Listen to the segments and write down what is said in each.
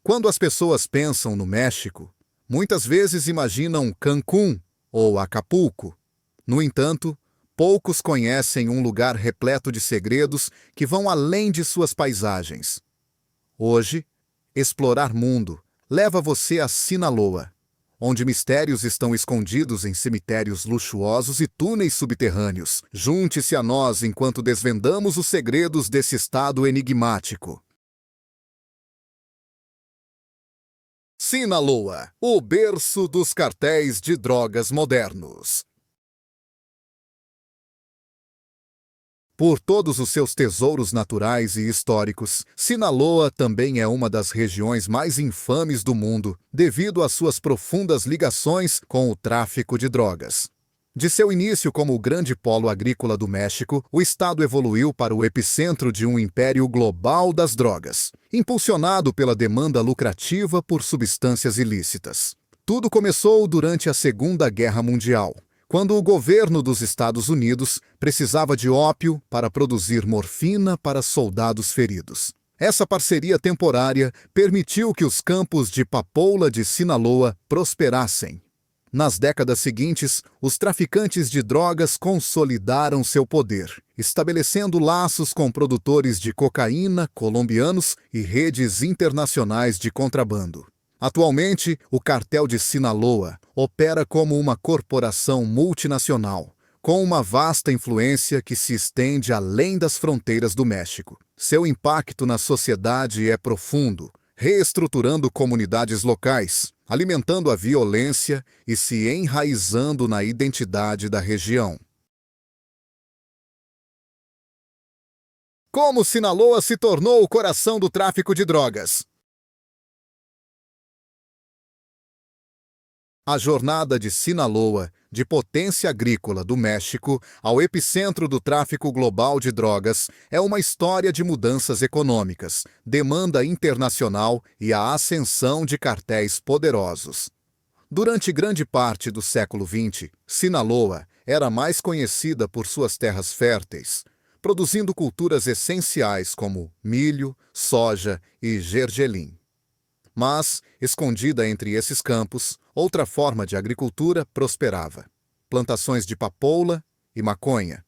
Quando as pessoas pensam no México, muitas vezes imaginam Cancún ou Acapulco. No entanto, poucos conhecem um lugar repleto de segredos que vão além de suas paisagens. Hoje, Explorar Mundo leva você a Sinaloa, onde mistérios estão escondidos em cemitérios luxuosos e túneis subterrâneos. Junte-se a nós enquanto desvendamos os segredos desse estado enigmático. Sinaloa, o berço dos cartéis de drogas modernos. Por todos os seus tesouros naturais e históricos, Sinaloa também é uma das regiões mais infames do mundo, devido às suas profundas ligações com o tráfico de drogas. De seu início como o grande polo agrícola do México, o estado evoluiu para o epicentro de um império global das drogas, impulsionado pela demanda lucrativa por substâncias ilícitas. Tudo começou durante a Segunda Guerra Mundial, quando o governo dos Estados Unidos precisava de ópio para produzir morfina para soldados feridos. Essa parceria temporária permitiu que os campos de papoula de Sinaloa prosperassem. Nas décadas seguintes, os traficantes de drogas consolidaram seu poder, estabelecendo laços com produtores de cocaína colombianos e redes internacionais de contrabando. Atualmente, o Cartel de Sinaloa opera como uma corporação multinacional, com uma vasta influência que se estende além das fronteiras do México. Seu impacto na sociedade é profundo, reestruturando comunidades locais, alimentando a violência e se enraizando na identidade da região. Como Sinaloa se tornou o coração do tráfico de drogas? A jornada de Sinaloa, de potência agrícola do México ao epicentro do tráfico global de drogas, é uma história de mudanças econômicas, demanda internacional e a ascensão de cartéis poderosos. Durante grande parte do século XX, Sinaloa era mais conhecida por suas terras férteis, produzindo culturas essenciais como milho, soja e gergelim. Mas, escondida entre esses campos, outra forma de agricultura prosperava: plantações de papoula e maconha.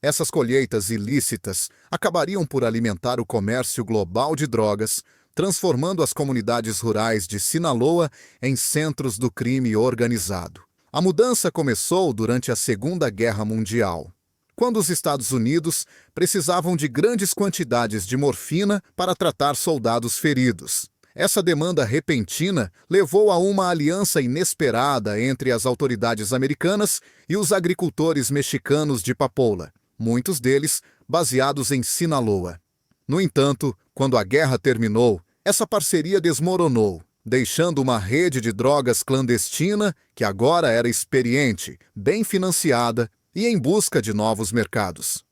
Essas colheitas ilícitas acabariam por alimentar o comércio global de drogas, transformando as comunidades rurais de Sinaloa em centros do crime organizado. A mudança começou durante a Segunda Guerra Mundial, quando os Estados Unidos precisavam de grandes quantidades de morfina para tratar soldados feridos. Essa demanda repentina levou a uma aliança inesperada entre as autoridades americanas e os agricultores mexicanos de papoula, muitos deles baseados em Sinaloa. No entanto, quando a guerra terminou, essa parceria desmoronou, deixando uma rede de drogas clandestina que agora era experiente, bem financiada e em busca de novos mercados.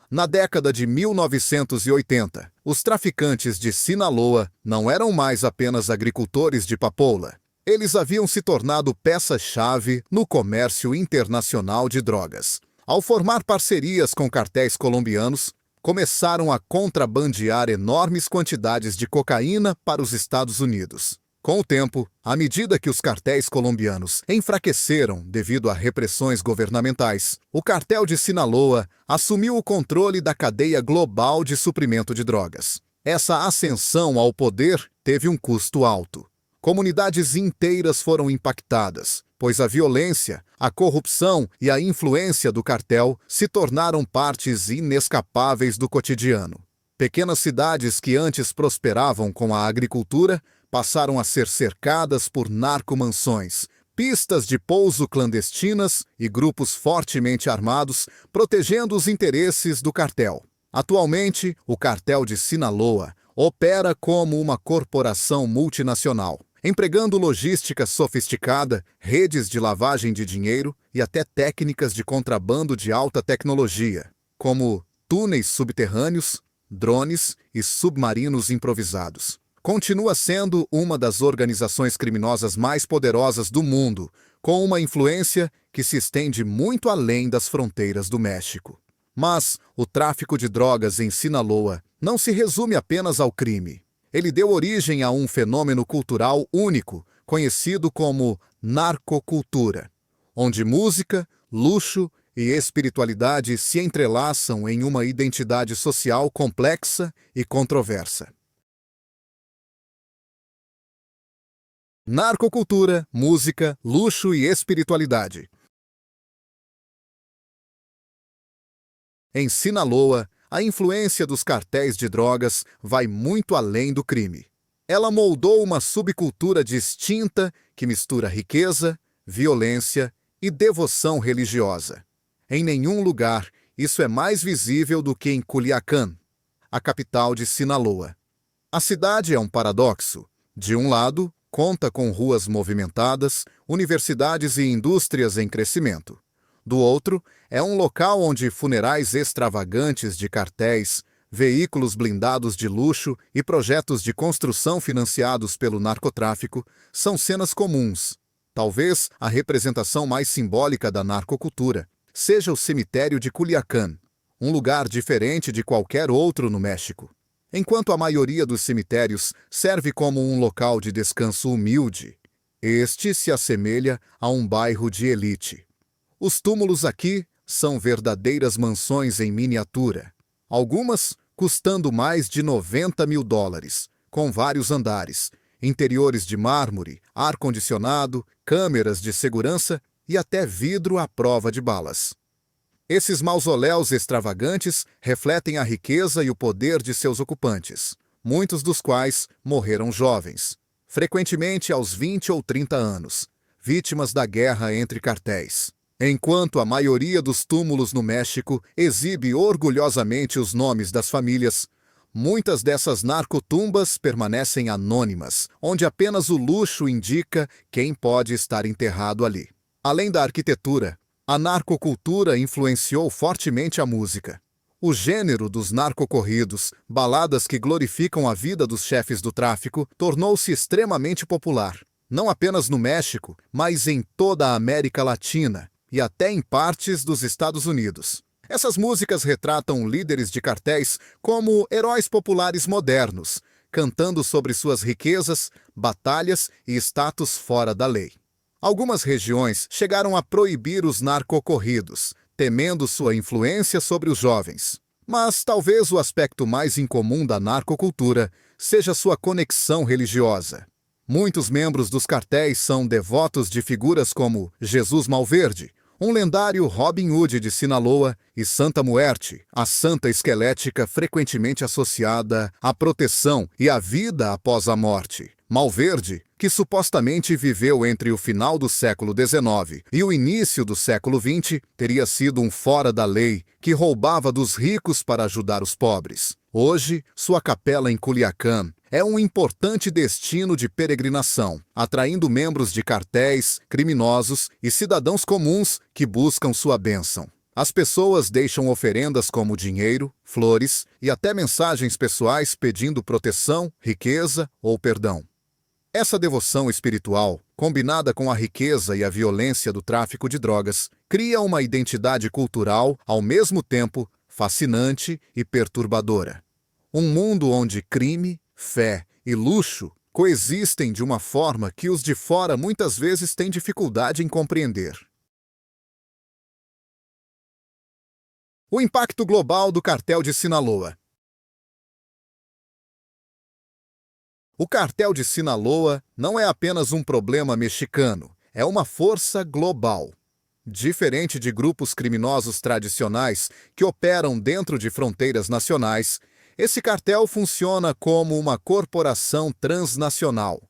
Na década de 1980, os traficantes de Sinaloa não eram mais apenas agricultores de papoula. Eles haviam se tornado peça-chave no comércio internacional de drogas. Ao formar parcerias com cartéis colombianos, começaram a contrabandear enormes quantidades de cocaína para os Estados Unidos. Com o tempo, à medida que os cartéis colombianos enfraqueceram devido a repressões governamentais, o cartel de Sinaloa assumiu o controle da cadeia global de suprimento de drogas. Essa ascensão ao poder teve um custo alto. Comunidades inteiras foram impactadas, pois a violência, a corrupção e a influência do cartel se tornaram partes inescapáveis do cotidiano. Pequenas cidades que antes prosperavam com a agricultura passaram a ser cercadas por narcomansões, pistas de pouso clandestinas e grupos fortemente armados protegendo os interesses do cartel. Atualmente, o cartel de Sinaloa opera como uma corporação multinacional, empregando logística sofisticada, redes de lavagem de dinheiro e até técnicas de contrabando de alta tecnologia, como túneis subterrâneos, drones e submarinos improvisados. Continua sendo uma das organizações criminosas mais poderosas do mundo, com uma influência que se estende muito além das fronteiras do México. Mas o tráfico de drogas em Sinaloa não se resume apenas ao crime. Ele deu origem a um fenômeno cultural único, conhecido como narcocultura, onde música, luxo e espiritualidade se entrelaçam em uma identidade social complexa e controversa. Narcocultura, música, luxo e espiritualidade. Em Sinaloa, a influência dos cartéis de drogas vai muito além do crime. Ela moldou uma subcultura distinta que mistura riqueza, violência e devoção religiosa. Em nenhum lugar isso é mais visível do que em Culiacán, a capital de Sinaloa. A cidade é um paradoxo. De um lado, conta com ruas movimentadas, universidades e indústrias em crescimento. Do outro, é um local onde funerais extravagantes de cartéis, veículos blindados de luxo e projetos de construção financiados pelo narcotráfico são cenas comuns. Talvez a representação mais simbólica da narcocultura seja o cemitério de Culiacán, um lugar diferente de qualquer outro no México. Enquanto a maioria dos cemitérios serve como um local de descanso humilde, este se assemelha a um bairro de elite. Os túmulos aqui são verdadeiras mansões em miniatura, algumas custando mais de $90 mil, com vários andares, interiores de mármore, ar-condicionado, câmeras de segurança e até vidro à prova de balas. Esses mausoléus extravagantes refletem a riqueza e o poder de seus ocupantes, muitos dos quais morreram jovens, frequentemente aos 20 ou 30 anos, vítimas da guerra entre cartéis. Enquanto a maioria dos túmulos no México exibe orgulhosamente os nomes das famílias, muitas dessas narcotumbas permanecem anônimas, onde apenas o luxo indica quem pode estar enterrado ali. Além da arquitetura, a narcocultura influenciou fortemente a música. O gênero dos narcocorridos, baladas que glorificam a vida dos chefes do tráfico, tornou-se extremamente popular, não apenas no México, mas em toda a América Latina e até em partes dos Estados Unidos. Essas músicas retratam líderes de cartéis como heróis populares modernos, cantando sobre suas riquezas, batalhas e status fora da lei. Algumas regiões chegaram a proibir os narcocorridos, temendo sua influência sobre os jovens. Mas talvez o aspecto mais incomum da narcocultura seja sua conexão religiosa. Muitos membros dos cartéis são devotos de figuras como Jesus Malverde, um lendário Robin Hood de Sinaloa, e Santa Muerte, a santa esquelética frequentemente associada à proteção e à vida após a morte. Malverde, que supostamente viveu entre o final do século XIX e o início do século XX, teria sido um fora da lei que roubava dos ricos para ajudar os pobres. Hoje, sua capela em Culiacán é um importante destino de peregrinação, atraindo membros de cartéis, criminosos e cidadãos comuns que buscam sua bênção. As pessoas deixam oferendas como dinheiro, flores e até mensagens pessoais pedindo proteção, riqueza ou perdão. Essa devoção espiritual, combinada com a riqueza e a violência do tráfico de drogas, cria uma identidade cultural ao mesmo tempo fascinante e perturbadora. Um mundo onde crime, fé e luxo coexistem de uma forma que os de fora muitas vezes têm dificuldade em compreender. O impacto global do cartel de Sinaloa. O cartel de Sinaloa não é apenas um problema mexicano, é uma força global. Diferente de grupos criminosos tradicionais que operam dentro de fronteiras nacionais, esse cartel funciona como uma corporação transnacional,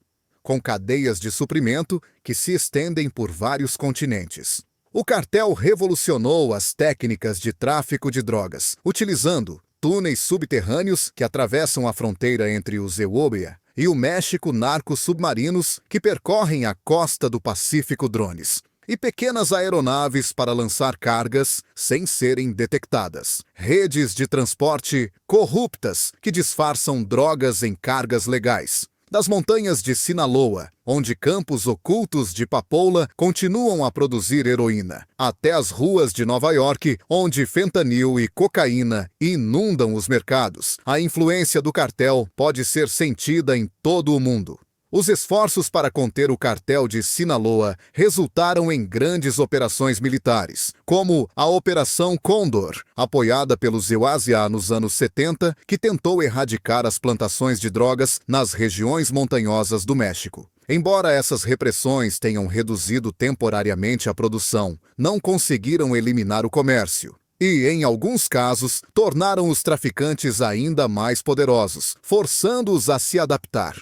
com cadeias de suprimento que se estendem por vários continentes. O cartel revolucionou as técnicas de tráfico de drogas, utilizando túneis subterrâneos que atravessam a fronteira entre o Eubea e o México, narcos-submarinos que percorrem a costa do Pacífico, drones, e pequenas aeronaves para lançar cargas sem serem detectadas. Redes de transporte corruptas que disfarçam drogas em cargas legais. Das montanhas de Sinaloa, onde campos ocultos de papoula continuam a produzir heroína, até as ruas de Nova York, onde fentanil e cocaína inundam os mercados, a influência do cartel pode ser sentida em todo o mundo. Os esforços para conter o cartel de Sinaloa resultaram em grandes operações militares, como a Operação Condor, apoiada pelos EUASIA nos anos 70, que tentou erradicar as plantações de drogas nas regiões montanhosas do México. Embora essas repressões tenham reduzido temporariamente a produção, não conseguiram eliminar o comércio. E, em alguns casos, tornaram os traficantes ainda mais poderosos, forçando-os a se adaptar.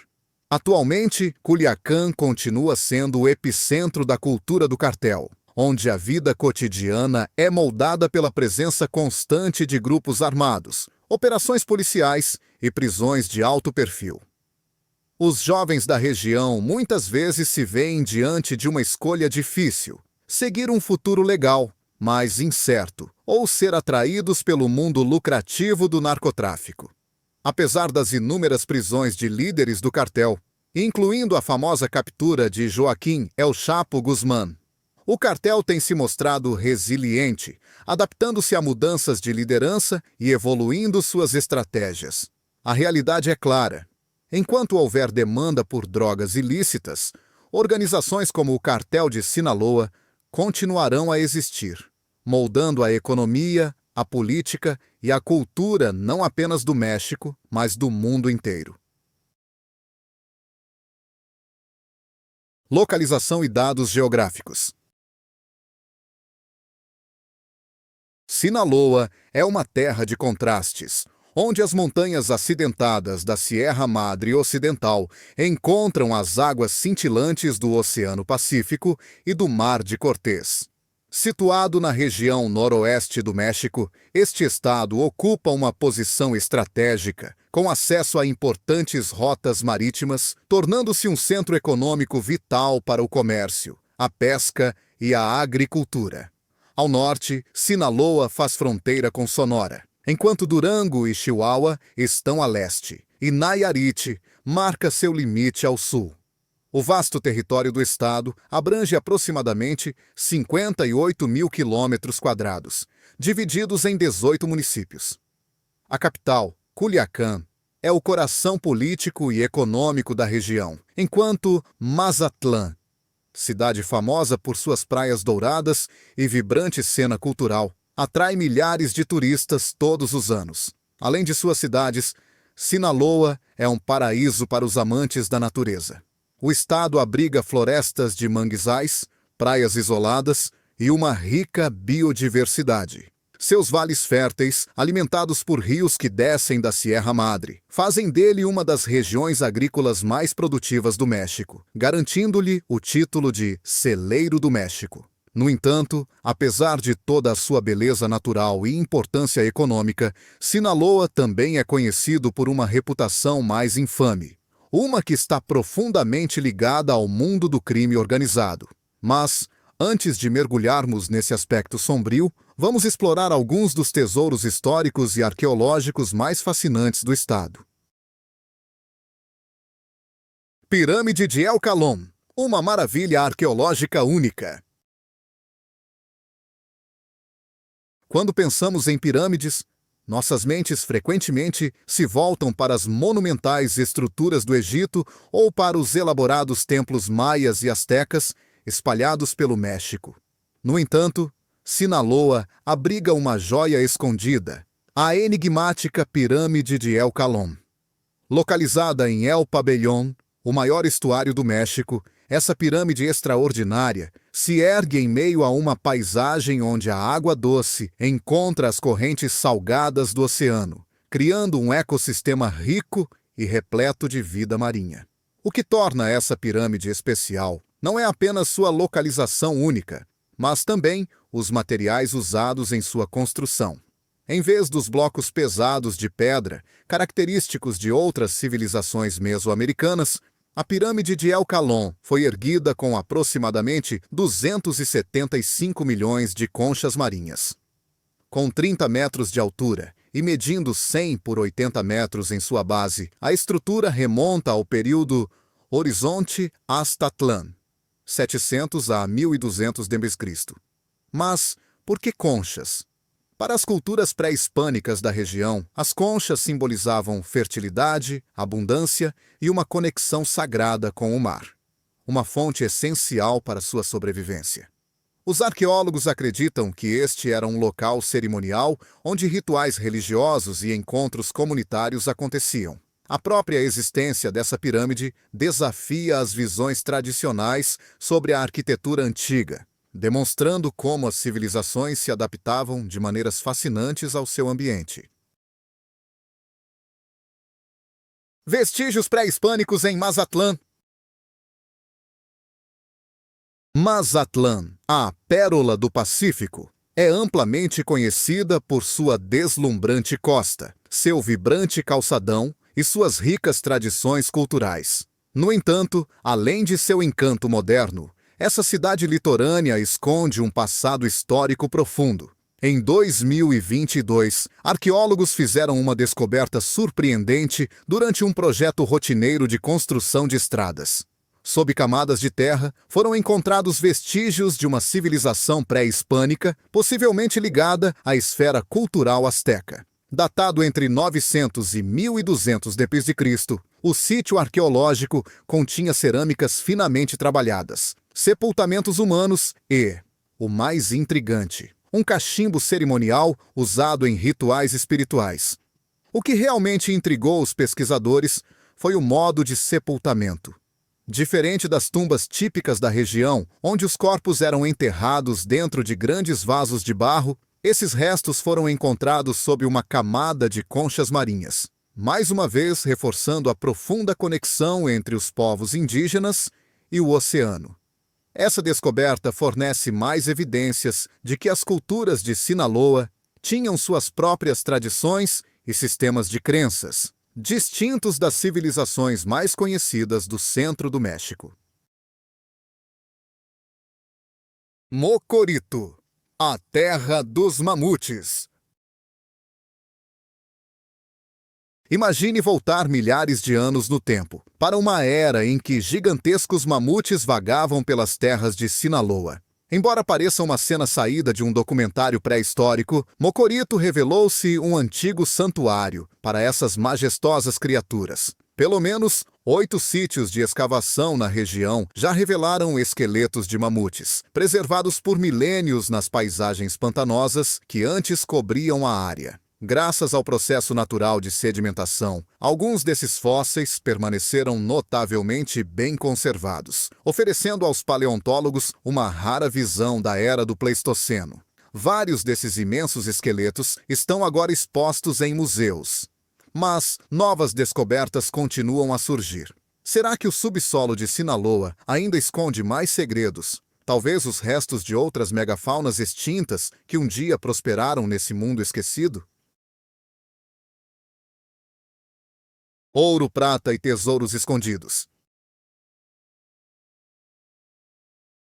Atualmente, Culiacán continua sendo o epicentro da cultura do cartel, onde a vida cotidiana é moldada pela presença constante de grupos armados, operações policiais e prisões de alto perfil. Os jovens da região muitas vezes se veem diante de uma escolha difícil: seguir um futuro legal, mas incerto, ou ser atraídos pelo mundo lucrativo do narcotráfico. Apesar das inúmeras prisões de líderes do cartel, incluindo a famosa captura de Joaquim El Chapo Guzmán, o cartel tem se mostrado resiliente, adaptando-se a mudanças de liderança e evoluindo suas estratégias. A realidade é clara. Enquanto houver demanda por drogas ilícitas, organizações como o Cartel de Sinaloa continuarão a existir, moldando a economia, a política e a cultura não apenas do México, mas do mundo inteiro. Localização e dados geográficos. Sinaloa é uma terra de contrastes, onde as montanhas acidentadas da Sierra Madre Ocidental encontram as águas cintilantes do Oceano Pacífico e do Mar de Cortés. Situado na região noroeste do México, este estado ocupa uma posição estratégica, com acesso a importantes rotas marítimas, tornando-se um centro econômico vital para o comércio, a pesca e a agricultura. Ao norte, Sinaloa faz fronteira com Sonora, enquanto Durango e Chihuahua estão a leste, e Nayarit marca seu limite ao sul. O vasto território do estado abrange aproximadamente 58 mil quilômetros quadrados, divididos em 18 municípios. A capital, Culiacán, é o coração político e econômico da região, enquanto Mazatlán, cidade famosa por suas praias douradas e vibrante cena cultural, atrai milhares de turistas todos os anos. Além de suas cidades, Sinaloa é um paraíso para os amantes da natureza. O estado abriga florestas de manguezais, praias isoladas e uma rica biodiversidade. Seus vales férteis, alimentados por rios que descem da Sierra Madre, fazem dele uma das regiões agrícolas mais produtivas do México, garantindo-lhe o título de Celeiro do México. No entanto, apesar de toda a sua beleza natural e importância econômica, Sinaloa também é conhecido por uma reputação mais infame. Uma que está profundamente ligada ao mundo do crime organizado. Mas, antes de mergulharmos nesse aspecto sombrio, vamos explorar alguns dos tesouros históricos e arqueológicos mais fascinantes do estado. Pirâmide de El Calón, uma maravilha arqueológica única. Quando pensamos em pirâmides, nossas mentes frequentemente se voltam para as monumentais estruturas do Egito ou para os elaborados templos maias e astecas espalhados pelo México. No entanto, Sinaloa abriga uma joia escondida, a enigmática Pirâmide de El Calón. Localizada em El Pabellón, o maior estuário do México, essa pirâmide extraordinária se ergue em meio a uma paisagem onde a água doce encontra as correntes salgadas do oceano, criando um ecossistema rico e repleto de vida marinha. O que torna essa pirâmide especial não é apenas sua localização única, mas também os materiais usados em sua construção. Em vez dos blocos pesados de pedra, característicos de outras civilizações mesoamericanas, a pirâmide de El Calón foi erguida com aproximadamente 275 milhões de conchas marinhas. Com 30 metros de altura e medindo 100 por 80 metros em sua base, a estrutura remonta ao período Horizonte Aztlan, 700 a 1200 d.C. Mas por que conchas? Para as culturas pré-hispânicas da região, as conchas simbolizavam fertilidade, abundância e uma conexão sagrada com o mar, uma fonte essencial para sua sobrevivência. Os arqueólogos acreditam que este era um local cerimonial onde rituais religiosos e encontros comunitários aconteciam. A própria existência dessa pirâmide desafia as visões tradicionais sobre a arquitetura antiga, demonstrando como as civilizações se adaptavam de maneiras fascinantes ao seu ambiente. Vestígios pré-hispânicos em Mazatlán. Mazatlán, a pérola do Pacífico, é amplamente conhecida por sua deslumbrante costa, seu vibrante calçadão e suas ricas tradições culturais. No entanto, além de seu encanto moderno, essa cidade litorânea esconde um passado histórico profundo. Em 2022, arqueólogos fizeram uma descoberta surpreendente durante um projeto rotineiro de construção de estradas. Sob camadas de terra, foram encontrados vestígios de uma civilização pré-hispânica, possivelmente ligada à esfera cultural asteca. Datado entre 900 e 1200 d.C., o sítio arqueológico continha cerâmicas finamente trabalhadas, sepultamentos humanos e, o mais intrigante, um cachimbo cerimonial usado em rituais espirituais. O que realmente intrigou os pesquisadores foi o modo de sepultamento. Diferente das tumbas típicas da região, onde os corpos eram enterrados dentro de grandes vasos de barro, esses restos foram encontrados sob uma camada de conchas marinhas, mais uma vez reforçando a profunda conexão entre os povos indígenas e o oceano. Essa descoberta fornece mais evidências de que as culturas de Sinaloa tinham suas próprias tradições e sistemas de crenças, distintos das civilizações mais conhecidas do centro do México. Mocorito, a terra dos mamutes. Imagine voltar milhares de anos no tempo, para uma era em que gigantescos mamutes vagavam pelas terras de Sinaloa. Embora pareça uma cena saída de um documentário pré-histórico, Mocorito revelou-se um antigo santuário para essas majestosas criaturas. Pelo menos 8 sítios de escavação na região já revelaram esqueletos de mamutes, preservados por milênios nas paisagens pantanosas que antes cobriam a área. Graças ao processo natural de sedimentação, alguns desses fósseis permaneceram notavelmente bem conservados, oferecendo aos paleontólogos uma rara visão da era do Pleistoceno. Vários desses imensos esqueletos estão agora expostos em museus. Mas novas descobertas continuam a surgir. Será que o subsolo de Sinaloa ainda esconde mais segredos? Talvez os restos de outras megafaunas extintas que um dia prosperaram nesse mundo esquecido? Ouro, prata e tesouros escondidos.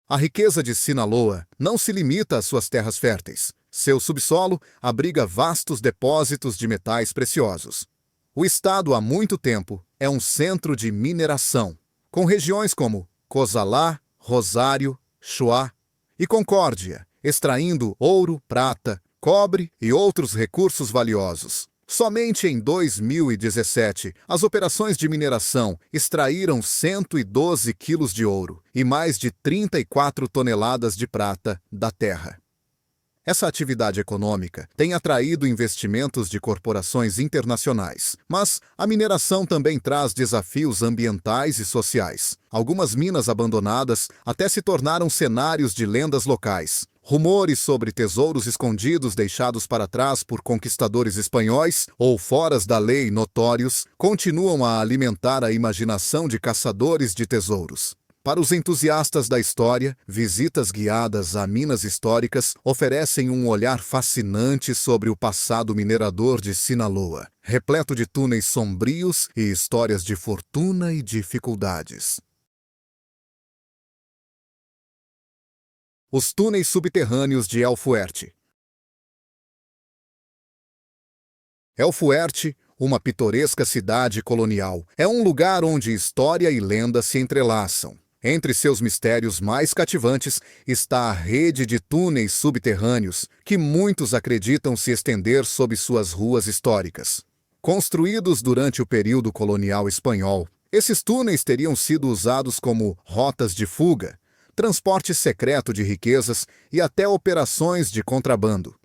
A riqueza de Sinaloa não se limita às suas terras férteis. Seu subsolo abriga vastos depósitos de metais preciosos. O estado, há muito tempo, é um centro de mineração, com regiões como Cozalá, Rosário, Choix e Concórdia, extraindo ouro, prata, cobre e outros recursos valiosos. Somente em 2017, as operações de mineração extraíram 112 quilos de ouro e mais de 34 toneladas de prata da terra. Essa atividade econômica tem atraído investimentos de corporações internacionais, mas a mineração também traz desafios ambientais e sociais. Algumas minas abandonadas até se tornaram cenários de lendas locais. Rumores sobre tesouros escondidos deixados para trás por conquistadores espanhóis ou foras da lei notórios continuam a alimentar a imaginação de caçadores de tesouros. Para os entusiastas da história, visitas guiadas a minas históricas oferecem um olhar fascinante sobre o passado minerador de Sinaloa, repleto de túneis sombrios e histórias de fortuna e dificuldades. Os túneis subterrâneos de El Fuerte. El Fuerte, uma pitoresca cidade colonial, é um lugar onde história e lenda se entrelaçam. Entre seus mistérios mais cativantes está a rede de túneis subterrâneos que muitos acreditam se estender sob suas ruas históricas. Construídos durante o período colonial espanhol, esses túneis teriam sido usados como rotas de fuga, transporte secreto de riquezas e até operações de contrabando.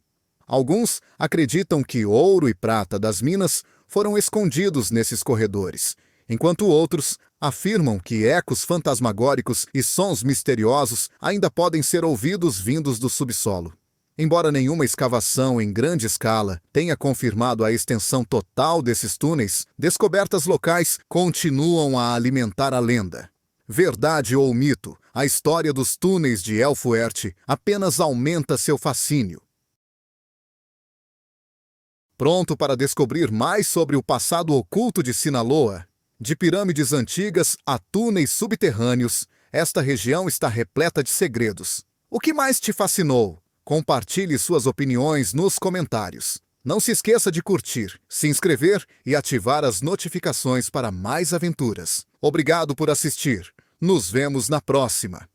Alguns acreditam que ouro e prata das minas foram escondidos nesses corredores, enquanto outros afirmam que ecos fantasmagóricos e sons misteriosos ainda podem ser ouvidos vindos do subsolo. Embora nenhuma escavação em grande escala tenha confirmado a extensão total desses túneis, descobertas locais continuam a alimentar a lenda. Verdade ou mito, a história dos túneis de El Fuerte apenas aumenta seu fascínio. Pronto para descobrir mais sobre o passado oculto de Sinaloa? De pirâmides antigas a túneis subterrâneos, esta região está repleta de segredos. O que mais te fascinou? Compartilhe suas opiniões nos comentários. Não se esqueça de curtir, se inscrever e ativar as notificações para mais aventuras. Obrigado por assistir. Nos vemos na próxima.